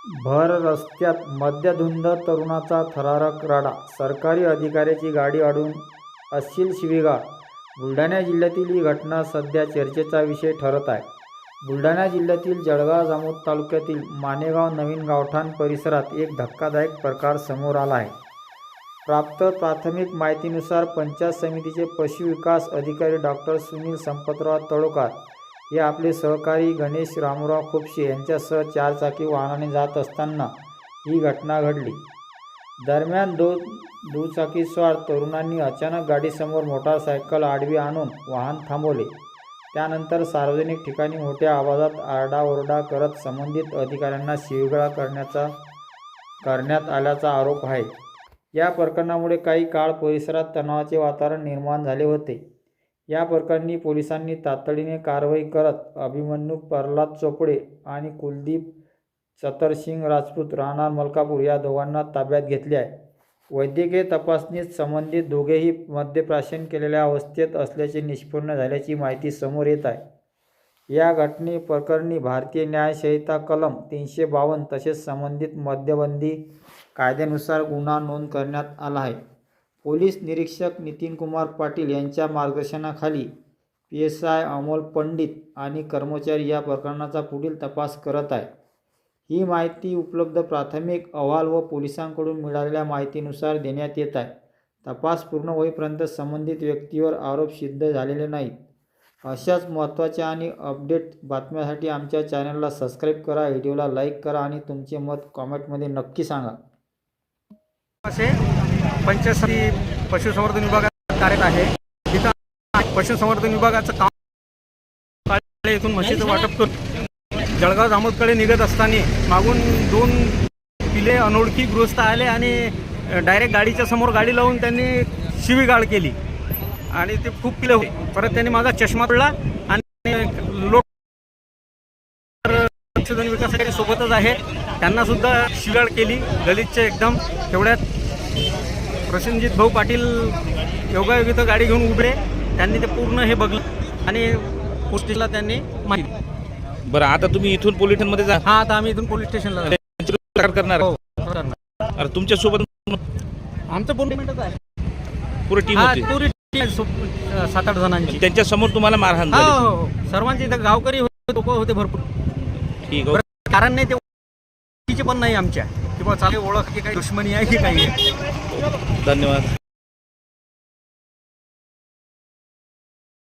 भर रस्त्यात मद्यधुंद तरुणाचा थरारक राडा, सरकारी अधिकाऱ्याची गाडी अडवून अश्लील शिवीगाळ. बुलढाणा जिल्ह्यातील ही घटना सध्या चर्चेचा विषय ठरत आहे. बुलढाणा जिल्ह्यातील जळगाव जामोद तालुक्यातील मानेगाव नवीन गावठाण परिसरात एक धक्कादायक प्रकार समोर आला आहे. प्राप्त प्राथमिक माहितीनुसार पंचायत समितीचे पशु विकास अधिकारी डॉक्टर सुनील संपतराव तळोकार हे आपले सहकारी गणेश रामराव खुपशे यांच्यासह चारचाकी वाहनाने जात असताना ही घटना घडली. दरम्यान दुचाकीस्वार तरुणांनी अचानक गाडीसमोर मोटारसायकल आडवी आणून वाहन थांबवले. त्यानंतर सार्वजनिक ठिकाणी मोठ्या आवाजात आरडाओरडा करत संबंधित अधिकाऱ्यांना शिवीगाळ करण्यात आल्याचा आरोप आहे. या प्रकरणामुळे काही काळ परिसरात तणावाचे वातावरण निर्माण झाले होते. या प्रकरणी पोलिसांनी तातडीने कारवाई करत अभिमन्यू प्रल्हाद चोपडे आणि कुलदीप चतरसिंग राजपूत राहणार मलकापूर या दोघांना ताब्यात घेतले आहे. वैद्यकीय तपासणीत संबंधित दोघेही मद्यप्राशन केलेल्या अवस्थेत असल्याचे निष्पन्न झाल्याची माहिती समोर येत आहे. या प्रकरणी भारतीय न्याय संहिता कलम 352 तसेच संबंधित मद्यबंदी कायद्यानुसार गुन्हा नोंद करण्यात आला आहे. पोलीस निरीक्षक नितीन कुमार पाटील यांच्या मार्गदर्शनाखाली PSI अमोल पंडित आणि कर्मचारी या प्रकरणाचा पुढील तपास करत आहे. ही माहिती उपलब्ध प्राथमिक अहवाल व पोलिसांकडून मिळालेल्या माहितीनुसार देण्यात येत आहे. तपास पूर्ण होईपर्यंत संबंधित व्यक्तीवर आरोप सिद्ध झालेले नाहीत. अशाच महत्त्वाच्या आणि अपडेट बातम्यांसाठी आमच्या चॅनलला सबस्क्राईब करा, व्हिडिओला लाईक करा आणि तुमचे मत कॉमेंटमध्ये नक्की सांगा. पंचायत समिती पशुसंवर्धन विभागात कार्यरत आहे. तिथं पशुसंवर्धन विभागाचं काम इथून म्हशीचं वाटप करून जळगाव जामोदकडे निघत असताना मागून 2 पिले अनोळखी गृहस्थ आले आणि डायरेक्ट गाडीच्या समोर गाडी लावून त्यांनी शिवीगाळ केली आणि ते खूप पिले होते. परत त्यांनी माझा चष्मा तोडला आणि लोक पशुधन विकास अधिकारी सोबतच आहे त्यांना सुद्धा शिवीगाळ केली गलिच्छ एकदम. तेवढ्यात प्रसेनजित भाऊ पाटील योगायोग इथं गाडी घेऊन उभे, त्यांनी ते पूर्ण हे बघलं आणि पोस्टिसला त्यांनी माहिती. बरं, आता तुम्ही इथून पोलीस स्टेशनमध्ये जा. हा, आता आम्ही इथून पोलीस स्टेशनला करणार. हो, करणार. अरे तुमच्या सोबत आमचं पूर्ण मिनिटच आहे, पुरी टीम होती, पुरी 7-8 जणांची. त्यांच्या समोर तुम्हाला मारहाण झाली. हो, सर्वांचे इथं गावकरी होते, लोक होते भरपूर. ठीक आहे. कारण नाही ते पण नाही आमच्या किंवा चालेल ओळख की काही दुश्मनी आहे की काही. धन्यवाद.